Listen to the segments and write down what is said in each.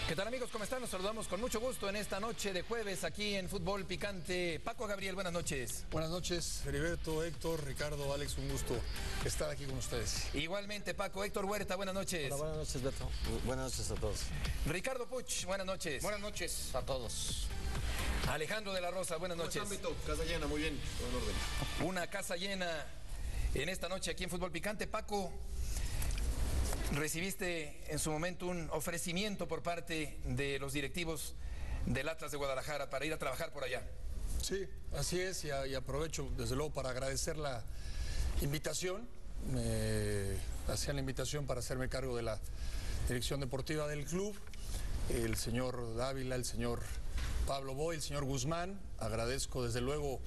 ¿Qué tal, amigos? ¿Cómo están? Nos saludamos con mucho gusto en esta noche de jueves aquí en Fútbol Picante. Paco Gabriel, buenas noches. Buenas noches, Heriberto, Héctor, Ricardo, Alex, un gusto estar aquí con ustedes. Igualmente, Paco. Héctor Huerta, buenas noches. Hola, buenas noches, Beto. Buenas noches a todos. Ricardo Puch, buenas noches. Buenas noches a todos. Alejandro de la Rosa, buenas noches. ¿Cómo están, Beto? Casa llena, muy bien, todo en orden. Una casa llena en esta noche aquí en Fútbol Picante. Paco, recibiste en su momento un ofrecimiento por parte de los directivos del Atlas de Guadalajara para ir a trabajar por allá. Sí, así es, y aprovecho desde luego para agradecer la invitación. Me hacían la invitación para hacerme cargo de la dirección deportiva del club. El señor Dávila, el señor Pablo Boy, el señor Guzmán. Agradezco desde luego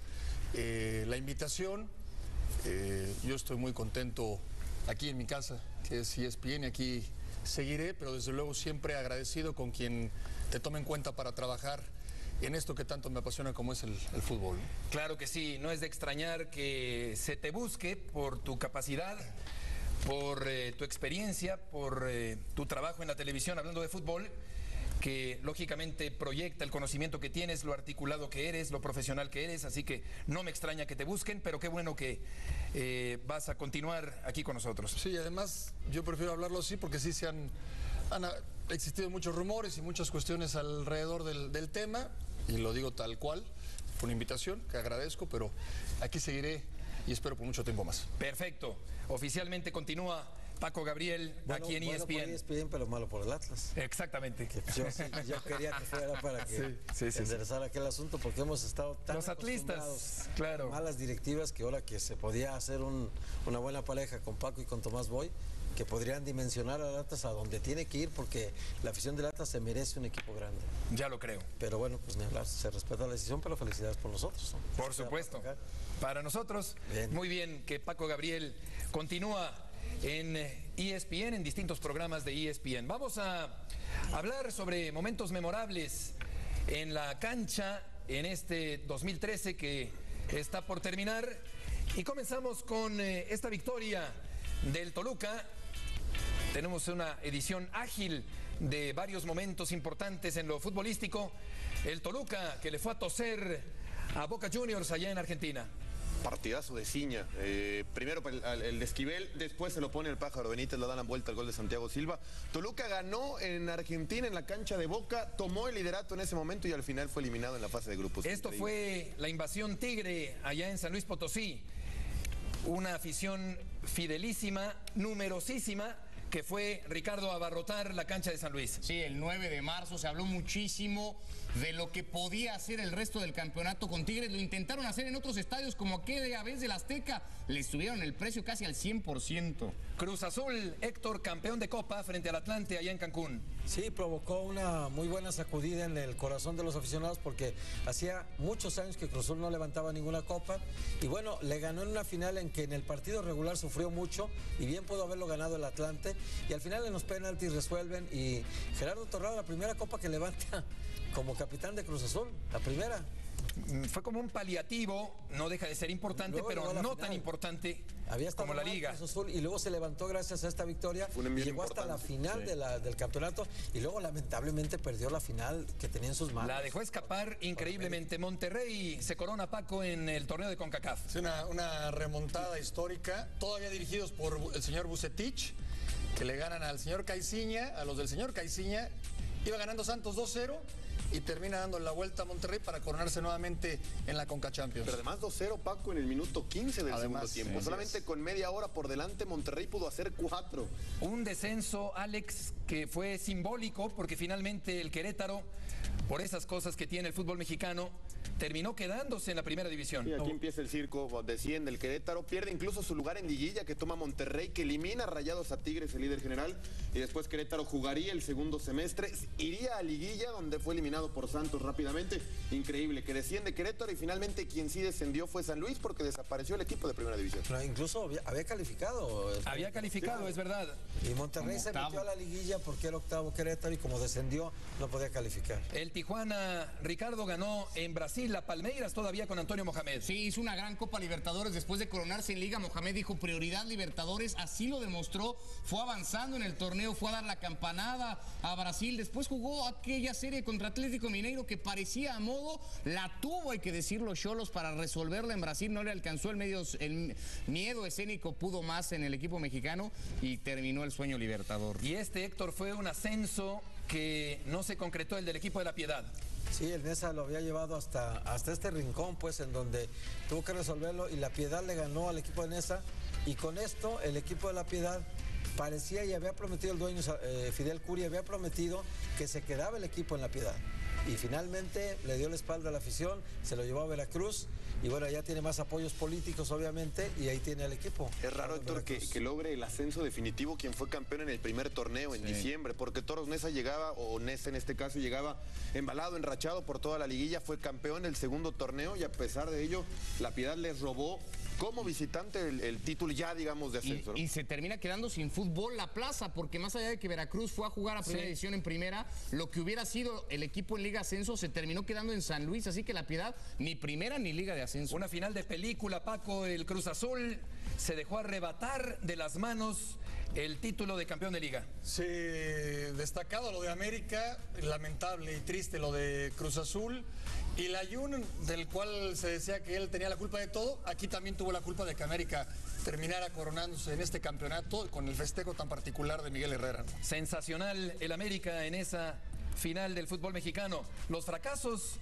la invitación. Yo estoy muy contento aquí en mi casa, que es ESPN, y aquí seguiré, pero desde luego siempre agradecido con quien te tome en cuenta para trabajar en esto que tanto me apasiona como es el fútbol. Claro que sí, no es de extrañar que se te busque por tu capacidad, por tu experiencia, por tu trabajo en la televisión hablando de fútbol, que lógicamente proyecta el conocimiento que tienes, lo articulado que eres, lo profesional que eres, así que no me extraña que te busquen, pero qué bueno que vas a continuar aquí con nosotros. Sí, además yo prefiero hablarlo así porque sí han existido muchos rumores y muchas cuestiones alrededor del tema, y lo digo tal cual, fue una invitación que agradezco, pero aquí seguiré y espero por mucho tiempo más. Perfecto, oficialmente continúa Paco Gabriel aquí en ESPN. Bueno por ESPN, pero malo por el Atlas. Exactamente. Que yo quería que fuera para que enderezara aquel asunto, porque hemos estado tan los atlistas, claro, malas directivas, que ahora que se podía hacer una buena pareja con Paco y con Tomás Boy, que podrían dimensionar al Atlas a donde tiene que ir, porque la afición del Atlas se merece un equipo grande. Ya lo creo. Pero bueno, pues ni hablar, se respeta la decisión, pero felicidades por nosotros, ¿no? Por supuesto. Para nosotros, bien. Muy bien que Paco Gabriel continúa en ESPN, en distintos programas de ESPN. Vamos a hablar sobre momentos memorables en la cancha en este 2013 que está por terminar. Y comenzamos con esta victoria del Toluca. Tenemos una edición ágil de varios momentos importantes en lo futbolístico. El Toluca que le fue a toser a Boca Juniors allá en Argentina. Partidazo de Ciña. Primero el de Esquivel, después se lo pone el Pájaro Benítez, le dan la vuelta al gol de Santiago Silva. Toluca ganó en Argentina, en la cancha de Boca, tomó el liderato en ese momento y al final fue eliminado en la fase de grupos. Esto fue la invasión tigre allá en San Luis Potosí. Una afición fidelísima, numerosísima, que fue, Ricardo, a abarrotar la cancha de San Luis. Sí, el 9 de marzo se habló muchísimo de lo que podía hacer el resto del campeonato con Tigres. Lo intentaron hacer en otros estadios como aquella vez del Azteca. Le subieron el precio casi al 100%. Cruz Azul, Héctor, campeón de Copa frente al Atlante allá en Cancún. Sí, provocó una muy buena sacudida en el corazón de los aficionados, porque hacía muchos años que Cruz Azul no levantaba ninguna copa. Y bueno, le ganó en una final en que en el partido regular sufrió mucho y bien pudo haberlo ganado el Atlante. Y al final en los penaltis resuelven, y Gerardo Torrado, la primera copa que levanta como capitán de Cruz Azul, la primera. Fue como un paliativo, no deja de ser importante, luego pero no tan importante como la Liga. Cruz Azul, y luego se levantó gracias a esta victoria y llegó hasta la final del campeonato, y luego lamentablemente perdió la final que tenía en sus manos. La dejó escapar increíblemente. Monterrey se corona, Paco, en el torneo de CONCACAF. Es una remontada histórica, todavía dirigidos por el señor Vucetich, que le ganan al señor Caiciña, a los del señor Caiciña. Iba ganando Santos 2-0 y termina dando la vuelta a Monterrey para coronarse nuevamente en la Conca Champions. Pero además 2-0, Paco, en el minuto 15 del segundo tiempo. Sí, solamente con media hora por delante, Monterrey pudo hacer 4. Un descenso, Alex, que fue simbólico, porque finalmente el Querétaro, por esas cosas que tiene el fútbol mexicano, terminó quedándose en la primera división. Y aquí empieza el circo, desciende el Querétaro, pierde incluso su lugar en liguilla, que toma Monterrey, que elimina a Rayados, a Tigres, el líder general, y después Querétaro jugaría el segundo semestre, iría a liguilla, donde fue eliminado por Santos rápidamente. Increíble, que desciende Querétaro, y finalmente quien sí descendió fue San Luis, porque desapareció el equipo de primera división. Pero incluso había calificado. Había calificado, sí, es verdad. Y Monterrey se metió a la liguilla porque era octavo Querétaro, y como descendió no podía calificar. El Tijuana, Ricardo, ganó en Brasil la Palmeiras todavía con Antonio Mohamed. Sí, hizo una gran Copa Libertadores después de coronarse en Liga. Mohamed dijo prioridad Libertadores, así lo demostró, fue avanzando en el torneo, fue a dar la campanada a Brasil, después jugó aquella serie contra Atlético Mineiro que parecía a modo, la tuvo, hay que decirlo, Xolos para resolverla en Brasil, no le alcanzó el miedo escénico, pudo más en el equipo mexicano y terminó el sueño libertador. Y Héctor, fue un ascenso que no se concretó, el del equipo de La Piedad. Sí, el Nesa lo había llevado hasta este rincón, pues, en donde tuvo que resolverlo y La Piedad le ganó al equipo de Nesa. Y con esto, el equipo de La Piedad parecía y había prometido el dueño, Fidel Curi, había prometido que se quedaba el equipo en La Piedad. Y finalmente le dio la espalda a la afición, se lo llevó a Veracruz y bueno, ya tiene más apoyos políticos obviamente y ahí tiene al equipo. Es raro, Héctor, que logre el ascenso definitivo quien fue campeón en el primer torneo en diciembre, porque Toros Nesa llegaba, o Nesa en este caso llegaba embalado, enrachado por toda la liguilla, fue campeón el segundo torneo y a pesar de ello La Piedad les robó como visitante el título ya, digamos, de ascenso. Y se termina quedando sin fútbol la plaza, porque más allá de que Veracruz fue a jugar a primera edición en primera, lo que hubiera sido el equipo en Liga Ascenso se terminó quedando en San Luis, así que La Piedad ni primera ni Liga de Ascenso. Una final de película, Paco, el Cruz Azul se dejó arrebatar de las manos el título de campeón de Liga. Sí, destacado lo de América, lamentable y triste lo de Cruz Azul. Y la Jun, del cual se decía que él tenía la culpa de todo, aquí también tuvo la culpa de que América terminara coronándose en este campeonato con el festejo tan particular de Miguel Herrera. Sensacional el América en esa final del fútbol mexicano. Los fracasos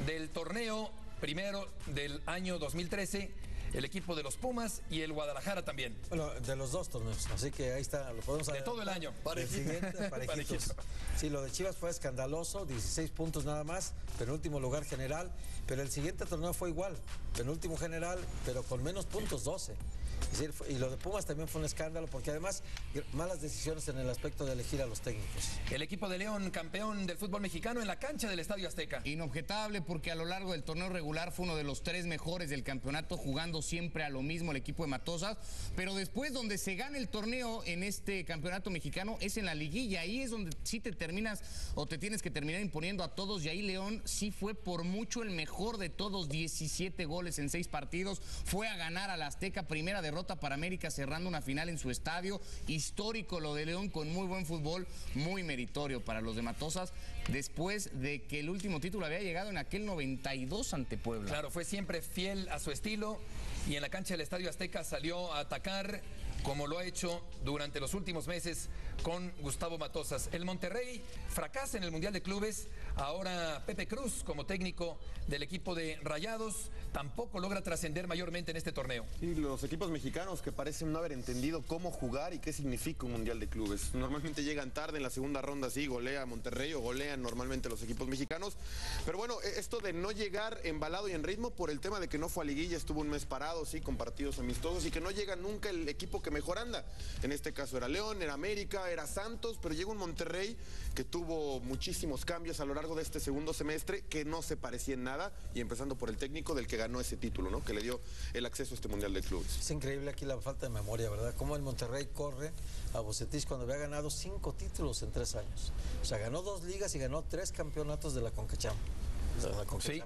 del torneo primero del año 2013, el equipo de los Pumas y el Guadalajara también. Bueno, de los dos torneos, así que ahí está, lo podemos de todo el año. El siguiente, parejitos. Sí, lo de Chivas fue escandaloso, 16 puntos nada más, penúltimo lugar general, pero el siguiente torneo fue igual, penúltimo general, pero con menos puntos, 12. Es decir, y lo de Pumas también fue un escándalo, porque además malas decisiones en el aspecto de elegir a los técnicos. El equipo de León, campeón del fútbol mexicano en la cancha del Estadio Azteca. Inobjetable, porque a lo largo del torneo regular fue uno de los 3 mejores del campeonato, jugando siempre a lo mismo el equipo de Matosas, pero después donde se gana el torneo en este campeonato mexicano es en la liguilla, ahí es donde sí te terminas o te tienes que terminar imponiendo a todos, y ahí León sí fue por mucho el mejor de todos, 17 goles en 6 partidos, fue a ganar a la Azteca, primera derrota para América cerrando una final en su estadio, histórico lo de León con muy buen fútbol, muy meritorio para los de Matosas, después de que el último título había llegado en aquel 92 ante Puebla. Claro, fue siempre fiel a su estilo y en la cancha del Estadio Azteca salió a atacar como lo ha hecho durante los últimos meses con Gustavo Matosas. El Monterrey fracasa en el Mundial de Clubes, ahora Pepe Cruz como técnico del equipo de Rayados tampoco logra trascender mayormente en este torneo. Y los equipos mexicanos que parecen no haber entendido cómo jugar y qué significa un Mundial de Clubes. Normalmente llegan tarde en la segunda ronda, sí, golea a Monterrey o golean normalmente los equipos mexicanos, pero bueno, esto de no llegar embalado y en ritmo por el tema de que no fue a liguilla, estuvo un mes parado, sí, con partidos amistosos y que no llega nunca el equipo que mejor anda. En este caso era León, era América, era Santos, pero llega un Monterrey que tuvo muchísimos cambios a lo largo de este segundo semestre que no se parecía en nada, y empezando por el técnico del que ganó ese título, ¿no? Que le dio el acceso a este Mundial de Clubes. Es increíble aquí la falta de memoria, ¿verdad? Cómo el Monterrey corre a Bucetich cuando había ganado 5 títulos en 3 años. O sea, ganó 2 ligas y ganó 3 campeonatos de la CONCACHAMP. Sí.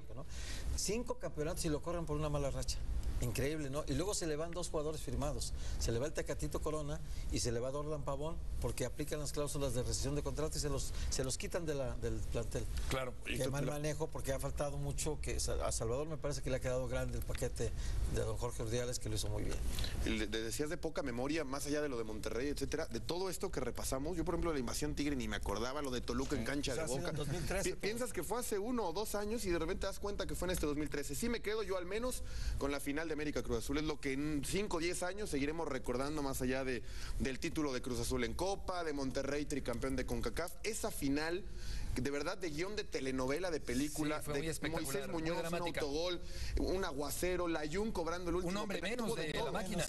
5 campeonatos y lo corren por una mala racha. Increíble, ¿no? Y luego se le van 2 jugadores firmados. Se le va el Tecatito Corona y se le va Dorlan Pavón porque aplican las cláusulas de rescisión de contrato y se los quitan del plantel. Claro. Qué mal manejo, porque ha faltado mucho, que a Salvador me parece que le ha quedado grande el paquete de don Jorge Urdiales, que lo hizo muy bien. Decías de poca memoria, más allá de lo de Monterrey, etcétera, de todo esto que repasamos. Yo, por ejemplo, la invasión Tigre ni me acordaba, lo de Toluca en cancha de Boca. 2013, piensas que fue hace 1 o 2 años y de repente te das cuenta que fue en este 2013. Sí me quedo yo al menos con la final de América Cruz Azul. Es lo que en 5 o 10 años seguiremos recordando, más allá del título de Cruz Azul en Copa, de Monterrey tricampeón de CONCACAF. Esa final, de verdad, de guión de telenovela, de película, sí, de Moisés Muñoz, un autogol, un aguacero, Layún cobrando el último. Un hombre menos de la máquina.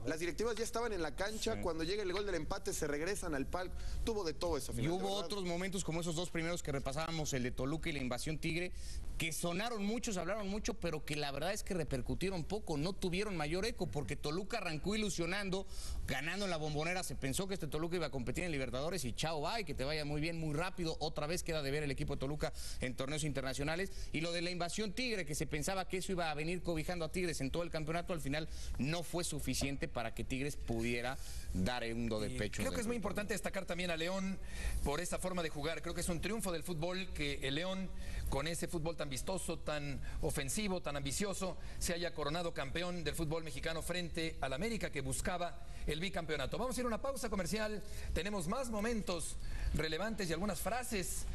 Las directivas ya estaban en la cancha, sí. Cuando llega el gol del empate se regresan al palco, tuvo de todo esa final. Y hubo otros momentos como esos 2 primeros que repasábamos, el de Toluca y la invasión Tigre, que sonaron mucho, se hablaron mucho, pero que la verdad es que repercutieron poco, no tuvieron mayor eco, porque Toluca arrancó ilusionando, ganando en la Bombonera, se pensó que este Toluca iba a competir en Libertadores y chao, bye, que te vaya muy muy bien, muy rápido. Otra vez queda de ver el equipo de Toluca en torneos internacionales. Y lo de la invasión tigre, que se pensaba que eso iba a venir cobijando a Tigres en todo el campeonato, al final no fue suficiente para que Tigres pudiera dar un do de pecho. Creo que es muy importante destacar también a León por esa forma de jugar. Creo que es un triunfo del fútbol que el León, con ese fútbol tan vistoso, tan ofensivo, tan ambicioso, se haya coronado campeón del fútbol mexicano frente al América, que buscaba el bicampeonato. Vamos a ir a una pausa comercial. Tenemos más momentos relevantes y algunas frases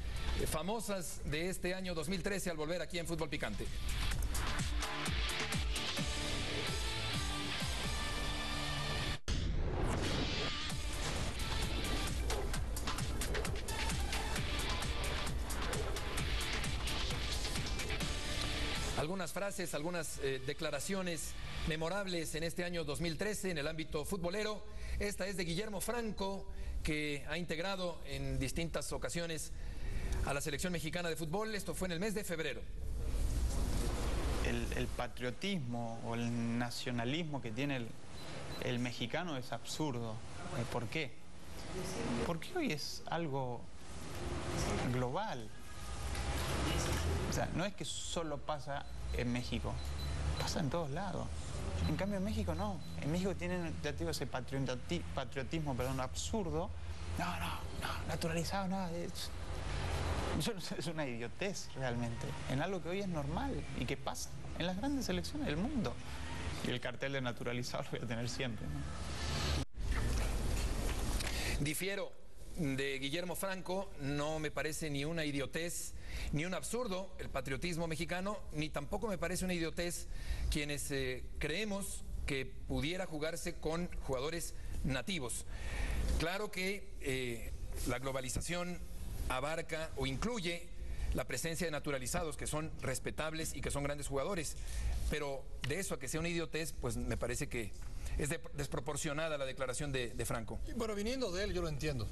famosas de este año 2013 al volver aquí en Fútbol Picante. Algunas frases, algunas declaraciones memorables en este año 2013 en el ámbito futbolero. Esta es de Guillermo Franco, que ha integrado en distintas ocasiones a la selección mexicana de fútbol. Esto fue en el mes de febrero. El patriotismo o el nacionalismo que tiene el mexicano es absurdo. ¿Por qué? Porque hoy es algo global. O sea, no es que solo pasa en México, pasa en todos lados. En cambio en México no. En México tienen, ya te digo, ese patriotismo, absurdo. No, naturalizado, nada. Yo no sé, es una idiotez realmente. En algo que hoy es normal y que pasa en las grandes selecciones del mundo. Y el cartel de naturalizado lo voy a tener siempre, ¿no? Difiero de Guillermo Franco, no me parece ni una idiotez ni un absurdo el patriotismo mexicano, ni tampoco me parece una idiotez quienes creemos que pudiera jugarse con jugadores nativos. Claro que la globalización abarca o incluye la presencia de naturalizados que son respetables y que son grandes jugadores, pero de eso a que sea una idiotez, pues me parece que es desproporcionada la declaración de Franco. Bueno, viniendo de él yo lo entiendo.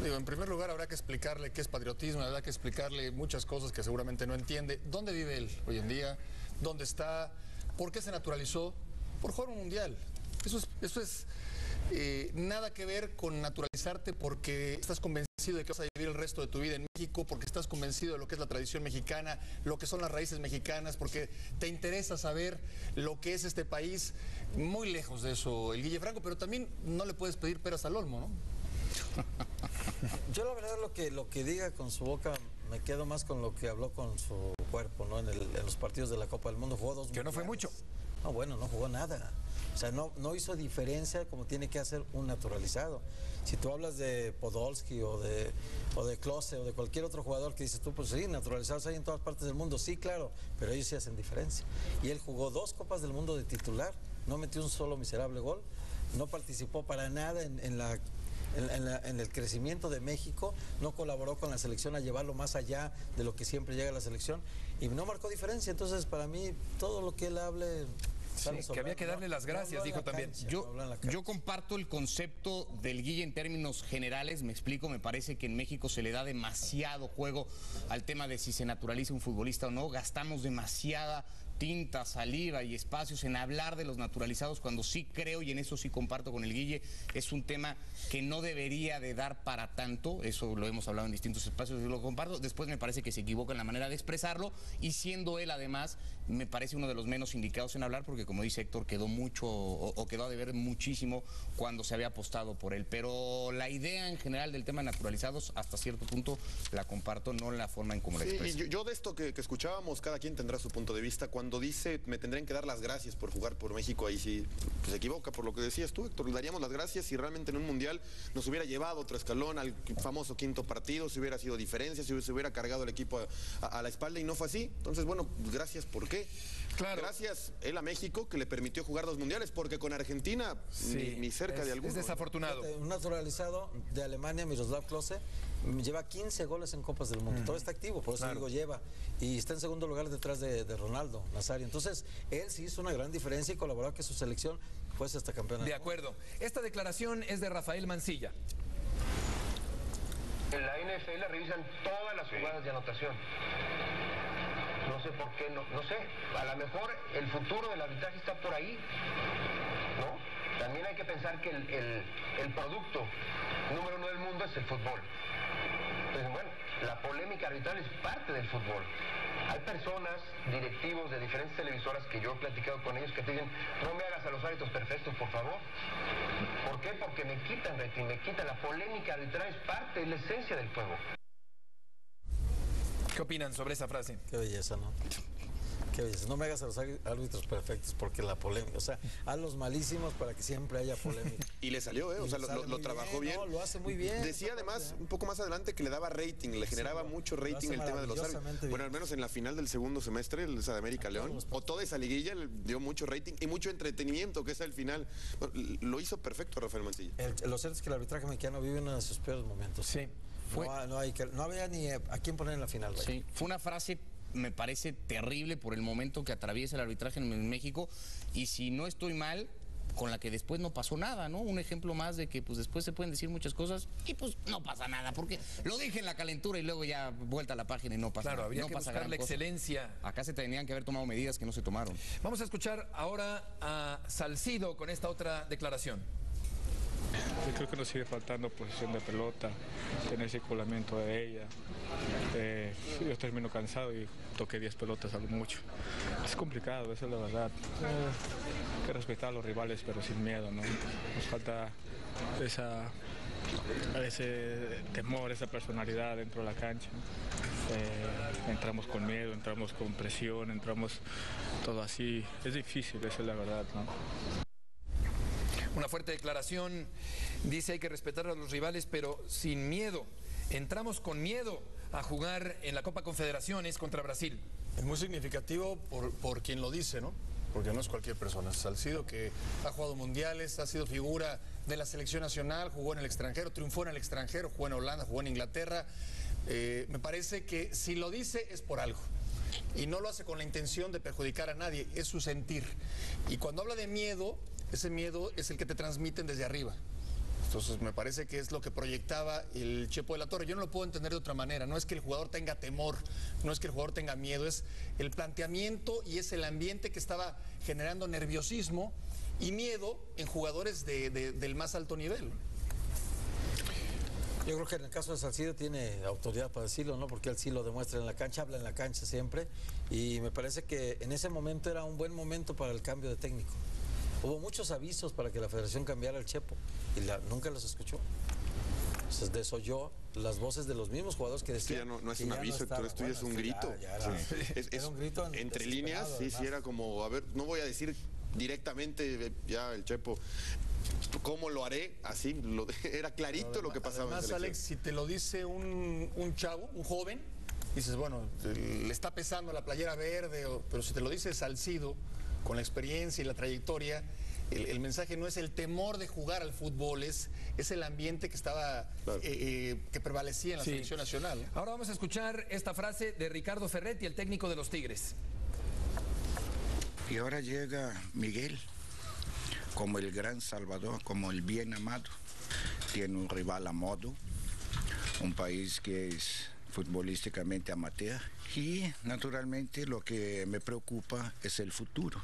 Digo, en primer lugar habrá que explicarle qué es patriotismo, habrá que explicarle muchas cosas que seguramente no entiende. ¿Dónde vive él hoy en día? ¿Dónde está? ¿Por qué se naturalizó? Por jugar un mundial. Eso es nada que ver con naturalizarte porque estás convencido de que vas a vivir el resto de tu vida en México, porque estás convencido de lo que es la tradición mexicana, lo que son las raíces mexicanas, porque te interesa saber lo que es este país. Muy lejos de eso el Guille Franco, pero también no le puedes pedir peras al olmo, ¿no? Yo la verdad lo que diga con su boca, me quedo más con lo que habló con su cuerpo, ¿no? En los partidos de la Copa del Mundo jugó 2 Que no fue mucho. No, bueno, no jugó nada. O sea, no hizo diferencia como tiene que hacer un naturalizado. Si tú hablas de Podolski o de Klose o de cualquier otro jugador que dices tú, pues sí, naturalizados hay en todas partes del mundo, sí, claro, pero ellos sí hacen diferencia. Y él jugó 2 Copas del Mundo de titular, no metió un solo miserable gol, no participó para nada en el crecimiento de México, no colaboró con la selección a llevarlo más allá de lo que siempre llega a la selección y no marcó diferencia. Entonces, para mí, todo lo que él hable... Sí, que había que darle las gracias, dijo también. Yo comparto el concepto del Guille en términos generales, me explico, me parece que en México se le da demasiado juego al tema de si se naturaliza un futbolista o no, gastamos demasiada tinta, saliva y espacios en hablar de los naturalizados, cuando sí creo, y en eso sí comparto con el Guille, es un tema que no debería de dar para tanto. Eso lo hemos hablado en distintos espacios y lo comparto. Después me parece que se equivoca en la manera de expresarlo, y siendo él además, me parece uno de los menos indicados en hablar, porque como dice Héctor, quedó mucho o quedó a deber muchísimo cuando se había apostado por él. Pero la idea en general del tema de naturalizados, hasta cierto punto la comparto, no la forma en cómo la expresa. Yo de esto que escuchábamos, cada quien tendrá su punto de vista. Cuando dice, me tendrían que dar las gracias por jugar por México, ahí sí pues, se equivoca por lo que decías tú, Héctor. Le daríamos las gracias si realmente en un mundial nos hubiera llevado otro escalón al famoso 5º partido, si hubiera sido diferencia, si se hubiera cargado el equipo a la espalda, y no fue así. Entonces, bueno, gracias, ¿por qué? Claro. Gracias él a México, que le permitió jugar 2 mundiales, porque con Argentina sí, ni cerca de alguno. Es desafortunado. Un naturalizado de Alemania, Miroslav Klose, lleva 15 goles en Copas del Mundo. Todo está activo, por eso digo lleva. Y está en segundo lugar detrás de Ronaldo Nazario. Entonces, él sí hizo una gran diferencia y colaboró a que su selección fuese hasta campeona. De acuerdo. Esta declaración es de Rafael Mancilla. En la NFL revisan todas las jugadas de anotación. No sé por qué, no sé. A lo mejor el futuro del arbitraje está por ahí, ¿no? También hay que pensar que el producto número 1 del mundo es el fútbol. Entonces, bueno, la polémica arbitral es parte del fútbol. Hay personas, directivos de diferentes televisoras que yo he platicado con ellos que te dicen, no me hagas a los árbitros perfectos, por favor. ¿Por qué? Porque me quitan rating, me quitan. La polémica arbitral es parte, es la esencia del juego. ¿Qué opinan sobre esa frase? Qué belleza, ¿no? Qué belleza. No me hagas a los árbitros perfectos porque la polémica, o sea, a los malísimos para que siempre haya polémica. Y le salió, o sea, lo trabajó bien. No, lo hace muy bien. Decía además, un poco más adelante, que le daba rating, le generaba mucho rating el tema de los árbitros. Bueno, al menos en la final del segundo semestre, esa de América León, o toda esa liguilla le dio mucho rating y mucho entretenimiento, que es el final. Bueno, lo hizo perfecto Rafael Mancilla. Lo cierto es que el arbitraje mexicano vive uno de sus peores momentos. Sí. No había ni a quién poner en la final. Vaya. Sí, fue una frase, me parece terrible por el momento que atraviesa el arbitraje en México, y si no estoy mal, con la que después no pasó nada, ¿no? Un ejemplo más de que pues después se pueden decir muchas cosas y pues no pasa nada, porque lo dije en la calentura y luego ya vuelta a la página y no pasa nada. Claro, habría no que pasa buscar la cosa. excelencia. Acá se tenían que haber tomado medidas que no se tomaron. Vamos a escuchar ahora a Salcido con esta otra declaración. Yo creo que nos sigue faltando posesión de pelota, tener circulamiento de ella. Yo termino cansado y toqué 10 pelotas a lo mucho. Es complicado, esa es la verdad. Hay que respetar a los rivales, pero sin miedo, ¿no? Nos falta ese temor, esa personalidad dentro de la cancha. Entramos con miedo, entramos con presión, entramos todo así. Es difícil, esa es la verdad, ¿no? Una fuerte declaración, dice hay que respetar a los rivales, pero sin miedo. Entramos con miedo a jugar en la Copa Confederaciones contra Brasil. Es muy significativo por quien lo dice, ¿no? Porque no es cualquier persona. Salcido, que ha jugado mundiales, ha sido figura de la selección nacional, jugó en el extranjero, triunfó en el extranjero, jugó en Holanda, jugó en Inglaterra. Me parece que si lo dice es por algo. Y no lo hace con la intención de perjudicar a nadie, es su sentir. Y cuando habla de miedo, ese miedo es el que te transmiten desde arriba. Entonces me parece que es lo que proyectaba el Chepo de la Torre. Yo no lo puedo entender de otra manera. No es que el jugador tenga temor, no es que el jugador tenga miedo, es el planteamiento y es el ambiente que estaba generando nerviosismo y miedo en jugadores del más alto nivel. Yo creo que en el caso de Salcido tiene autoridad para decirlo, ¿no? Porque él sí lo demuestra en la cancha, habla en la cancha siempre, y me parece que en ese momento era un buen momento para el cambio de técnico. Hubo muchos avisos para que la federación cambiara el Chepo y nunca los escuchó. Entonces desoyó las voces de los mismos jugadores que decían. Esto ya no es un aviso, esto ya es un grito. Era un grito entre líneas, sí, era como, a ver, no voy a decir directamente ya el Chepo cómo lo haré, así, era clarito lo que pasaba. Además, Alex, si te lo dice un chavo, un joven, dices, bueno, le está pesando la playera verde, pero si te lo dice Salcido, con la experiencia y la trayectoria, el mensaje no es el temor de jugar al fútbol, es el ambiente que estaba, claro, que prevalecía en la selección nacional. Ahora vamos a escuchar esta frase de Ricardo Ferretti, el técnico de los Tigres. Y ahora llega Miguel, como el gran salvador, como el bien amado. Tiene un rival a modo, un país que es futbolísticamente amateur, y naturalmente lo que me preocupa es el futuro.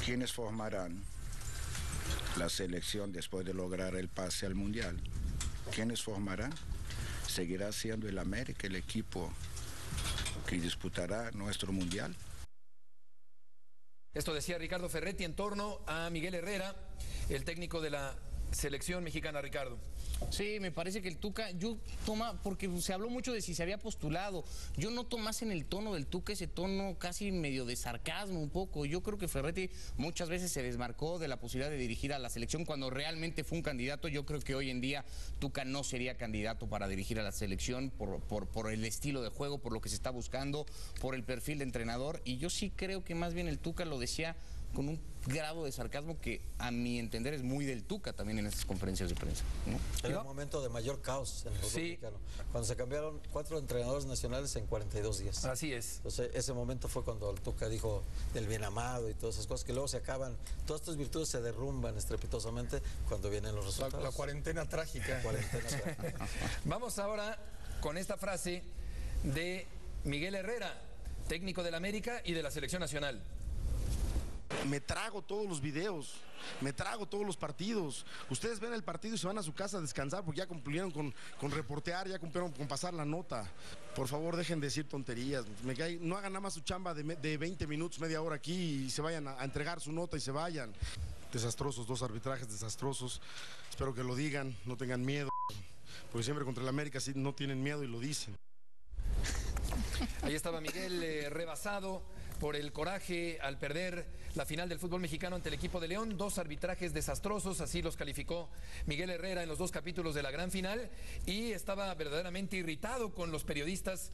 ¿Quiénes formarán la selección después de lograr el pase al Mundial? ¿Quiénes formarán? ¿Seguirá siendo el América el equipo que disputará nuestro Mundial? Esto decía Ricardo Ferretti en torno a Miguel Herrera, el técnico de la selección mexicana. Ricardo. Sí, me parece que el Tuca, porque se habló mucho de si se había postulado, yo noto más en el tono del Tuca ese tono casi medio de sarcasmo un poco. Yo creo que Ferretti muchas veces se desmarcó de la posibilidad de dirigir a la selección cuando realmente fue un candidato. Yo creo que hoy en día Tuca no sería candidato para dirigir a la selección por el estilo de juego, por lo que se está buscando, por el perfil de entrenador, y yo sí creo que más bien el Tuca lo decía con un grado de sarcasmo que a mi entender es muy del Tuca también en estas conferencias de prensa, ¿no? Era un momento de mayor caos en el fútbol mexicano, cuando se cambiaron 4 entrenadores nacionales en 42 días. Así es. Entonces ese momento fue cuando el Tuca dijo del bien amado y todas esas cosas que luego se acaban, todas estas virtudes se derrumban estrepitosamente cuando vienen los resultados. La cuarentena trágica. Vamos ahora con esta frase de Miguel Herrera, técnico del América y de la selección nacional. Me trago todos los videos, me trago todos los partidos. Ustedes ven el partido y se van a su casa a descansar porque ya cumplieron con reportear, ya cumplieron con pasar la nota. Por favor, dejen de decir tonterías. No hagan nada más su chamba de 20 minutos, media hora aquí y se vayan a entregar su nota y se vayan. Desastrosos, 2 arbitrajes desastrosos. Espero que lo digan, no tengan miedo. Porque siempre contra el América sí no tienen miedo y lo dicen. Ahí estaba Miguel rebasado por el coraje al perder la final del fútbol mexicano ante el equipo de León. 2 arbitrajes desastrosos, así los calificó Miguel Herrera en los 2 capítulos de la gran final, y estaba verdaderamente irritado con los periodistas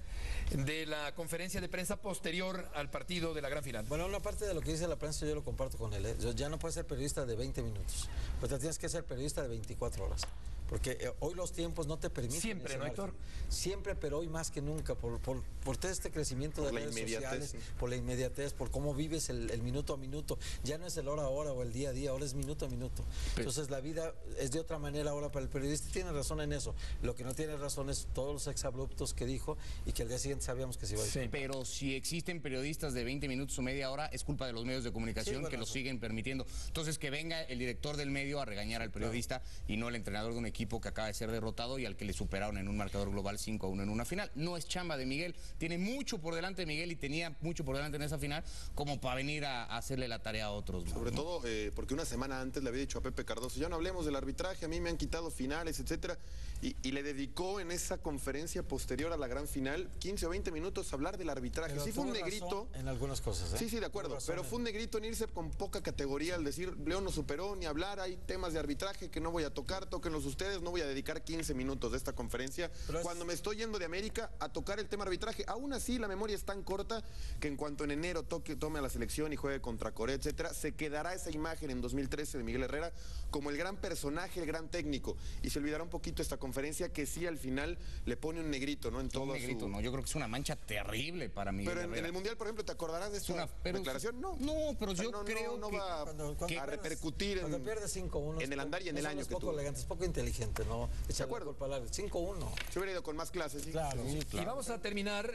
de la conferencia de prensa posterior al partido de la gran final. Bueno, una parte de lo que dice la prensa yo lo comparto con él, ¿eh? Ya no puedes ser periodista de 20 minutos, pues te tienes que ser periodista de 24 horas. Porque hoy los tiempos no te permiten. Siempre, ¿no, Héctor? Siempre, pero hoy más que nunca, por todo este crecimiento de redes sociales, sí. Por la inmediatez, por cómo vives el minuto a minuto. Ya no es el hora a hora o el día a día, ahora es minuto a minuto. Entonces la vida es de otra manera ahora para el periodista. Tiene razón en eso. Lo que no tiene razón es todos los exabruptos que dijo y que al día siguiente sabíamos que se iba a decir. Pero si existen periodistas de 20 minutos o media hora, es culpa de los medios de comunicación que lo siguen permitiendo. Entonces que venga el director del medio a regañar al periodista y no el entrenador de un equipo que acaba de ser derrotado y al que le superaron en un marcador global 5-1 en una final. No es chamba de Miguel, tiene mucho por delante de Miguel y tenía mucho por delante en esa final como para venir a hacerle la tarea a otros. Sobre todo porque una semana antes le había dicho a Pepe Cardoso, ya no hablemos del arbitraje, a mí me han quitado finales, etcétera, y le dedicó en esa conferencia posterior a la gran final 15 o 20 minutos a hablar del arbitraje. Pero sí fue un negrito en algunas cosas, ¿eh? Sí, de acuerdo, pero fue un negrito en irse con poca categoría al decir, León no superó ni hablar, hay temas de arbitraje que no voy a tocar, tóquenlos ustedes, no voy a dedicar 15 minutos de esta conferencia cuando me estoy yendo de América a tocar el tema arbitraje. Aún así la memoria es tan corta que en cuanto en enero tome a la selección y juegue contra Corea, etcétera, se quedará esa imagen en 2013 de Miguel Herrera como el gran personaje, el gran técnico, y se olvidará un poquito esta conferencia que sí al final le pone un negrito, ¿no? En todo un negrito, no, yo creo que es una mancha terrible para Miguel Herrera. En el Mundial, por ejemplo, ¿te acordarás de esa declaración? No, pero yo creo no va a repercutir cuando pierdes 5-1 en el andar y en el año que tuvo. Es poco elegante, es poco inteligente, ¿no? De acuerdo. 5-1. Se hubiera ido con más clases, sí. Claro. Y vamos a terminar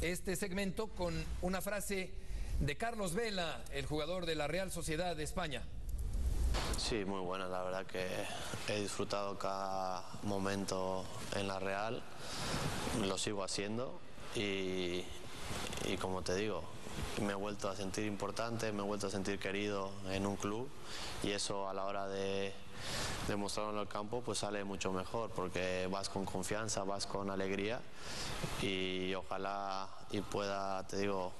este segmento con una frase de Carlos Vela, el jugador de la Real Sociedad de España. Sí, muy buena, la verdad que he disfrutado cada momento en la Real, lo sigo haciendo y como te digo, me he vuelto a sentir importante, me he vuelto a sentir querido en un club y eso a la hora de demostrarlo en el campo pues sale mucho mejor porque vas con confianza, vas con alegría y ojalá y pueda, te digo,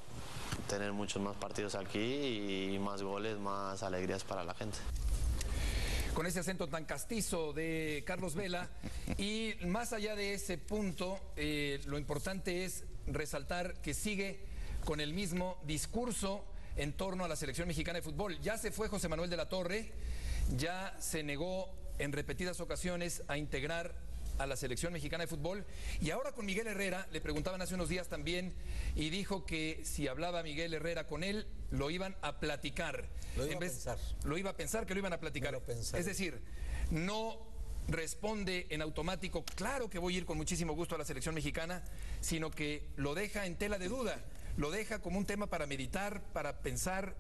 tener muchos más partidos aquí y más goles, más alegrías para la gente. Con ese acento tan castizo de Carlos Vela y más allá de ese punto, lo importante es resaltar que sigue con el mismo discurso en torno a la selección mexicana de fútbol. Ya se fue José Manuel de la Torre, ya se negó en repetidas ocasiones a integrar a la selección mexicana de fútbol y ahora con Miguel Herrera le preguntaban hace unos días también y dijo que si hablaba Miguel Herrera con él lo iban a platicar. Lo iba a pensar. Lo iba a pensar que lo iban a platicar. Es decir, no responde en automático, claro que voy a ir con muchísimo gusto a la selección mexicana, sino que lo deja en tela de duda, lo deja como un tema para meditar, para pensar,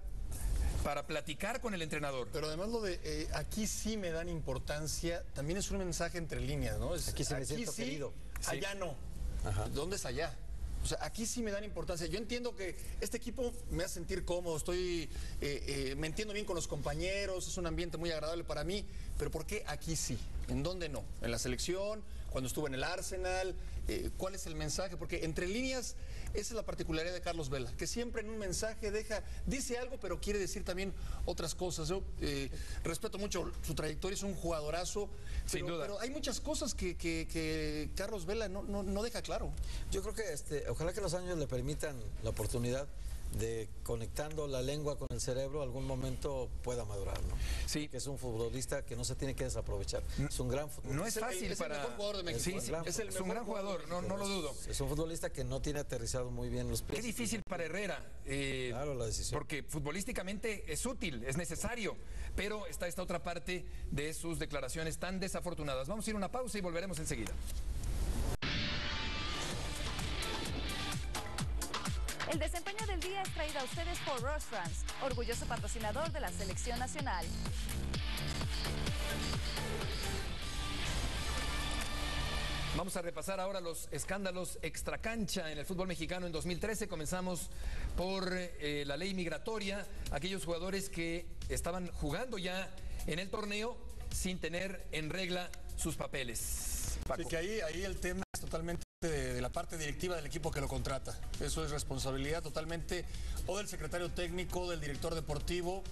para platicar con el entrenador. Pero además lo de aquí sí me dan importancia, también es un mensaje entre líneas, ¿no? Aquí se me siento sí, querido. Allá no. Ajá. ¿Dónde es allá? O sea, aquí sí me dan importancia. Yo entiendo que este equipo me hace sentir cómodo, me entiendo bien con los compañeros, es un ambiente muy agradable para mí, pero ¿por qué aquí sí? ¿En dónde no? ¿En la selección? ¿Cuando estuve en el Arsenal? ¿Cuál es el mensaje? Porque entre líneas, esa es la particularidad de Carlos Vela, que siempre en un mensaje dice algo, pero quiere decir también otras cosas. Yo respeto mucho su trayectoria, es un jugadorazo, sin duda. Pero hay muchas cosas que Carlos Vela no deja claro. Yo creo que ojalá que los años le permitan la oportunidad de conectando la lengua con el cerebro, algún momento pueda madurar, ¿no? Sí. Que es un futbolista que no se tiene que desaprovechar. Es un gran futbolista. No es fácil para... el mejor jugador de México. Es un gran jugador, no lo dudo. Es un futbolista que no tiene aterrizado muy bien los pies. Qué difícil para Herrera. Claro, la decisión. Porque futbolísticamente es útil, es necesario, pero está esta otra parte de sus declaraciones tan desafortunadas. Vamos a ir a una pausa y volveremos enseguida. El desempeño del día traída a ustedes por Roche France, orgulloso patrocinador de la selección nacional. Vamos a repasar ahora los escándalos extracancha en el fútbol mexicano en 2013. Comenzamos por la ley migratoria, aquellos jugadores que estaban jugando ya en el torneo sin tener en regla sus papeles. Paco. Sí, que ahí el tema es totalmente de la parte directiva del equipo que lo contrata. Eso es responsabilidad totalmente o del secretario técnico, del director deportivo,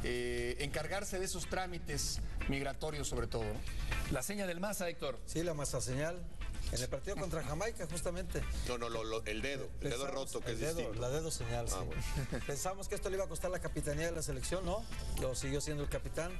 encargarse de esos trámites migratorios sobre todo, ¿no? La seña del Maza, Héctor. Sí, la Maza señal. En el partido contra Jamaica, justamente. No, el dedo roto, que es distinto. La dedo señal, sí. Bueno. Pensamos que esto le iba a costar la capitanía de la selección, ¿no? Lo siguió siendo el capitán.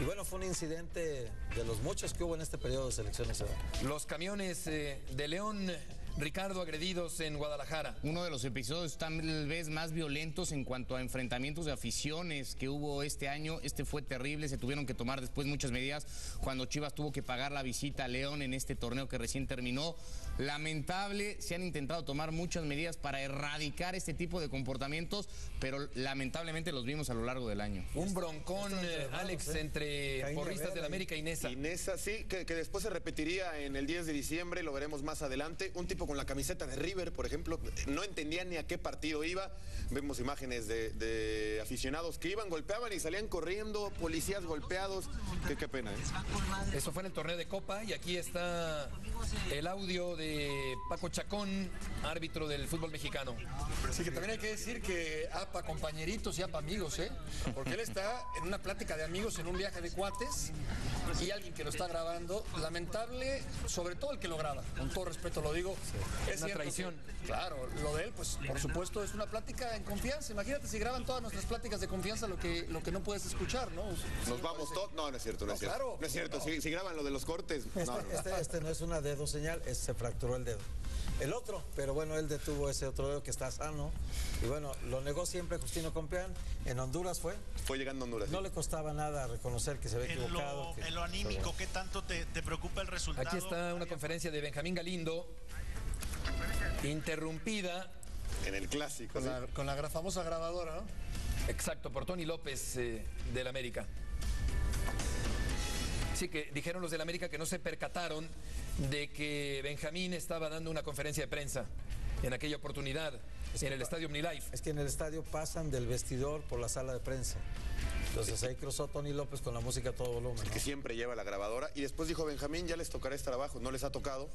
Y bueno, fue un incidente de los muchos que hubo en este periodo de selecciones. Los camiones de León, Ricardo, agredidos en Guadalajara. Uno de los episodios tal vez más violentos en cuanto a enfrentamientos de aficiones que hubo este año. Este fue terrible, se tuvieron que tomar después muchas medidas cuando Chivas tuvo que pagar la visita a León en este torneo que recién terminó. Lamentable, se han intentado tomar muchas medidas para erradicar este tipo de comportamientos, pero lamentablemente los vimos a lo largo del año. Un broncón, Alex, entre porristas del América y Nesa. Y Nesa, sí, que después se repetiría en el 10 de diciembre, lo veremos más adelante. Un tipo con la camiseta de River, por ejemplo, no entendía ni a qué partido iba. Vemos imágenes de aficionados que iban, golpeaban y salían corriendo, policías golpeados. Qué pena, ¿eh? Eso fue en el torneo de Copa y aquí está el audio de Paco Chacón, árbitro del fútbol mexicano. Sí, que también hay que decir que APA compañeritos y APA amigos, ¿eh? Porque él está en una plática de amigos en un viaje de cuates y alguien que lo está grabando. Lamentable, sobre todo el que lo graba, con todo respeto lo digo. Sí, es una traición. Claro, lo de él, pues por supuesto es una plática en confianza. Imagínate si graban todas nuestras pláticas de confianza lo que no puedes escuchar, ¿no? Nos vamos todos. No es cierto, no es cierto. Claro, no es cierto. No. Si graban lo de los cortes. Este no es una dedo señal, se fracturó el dedo. El otro, pero bueno, él detuvo ese otro dedo que está sano. Y bueno, lo negó siempre Justino Compeán. En Honduras fue. Fue llegando a Honduras. No le costaba nada reconocer que se había equivocado. En lo anímico, ¿qué tanto te preocupa el resultado? Aquí está una conferencia de Benjamín Galindo, interrumpida. En el clásico. Con la famosa grabadora, ¿no? Exacto, por Tony López del América. Sí, que dijeron los del América que no se percataron de que Benjamín estaba dando una conferencia de prensa en aquella oportunidad en el estadio OmniLife. Es que en el estadio pasan del vestidor por la sala de prensa. Entonces ahí cruzó Tony López con la música a todo volumen, ¿no? Que siempre lleva la grabadora. Y después dijo Benjamín, ya les tocará estar abajo. No les ha tocado.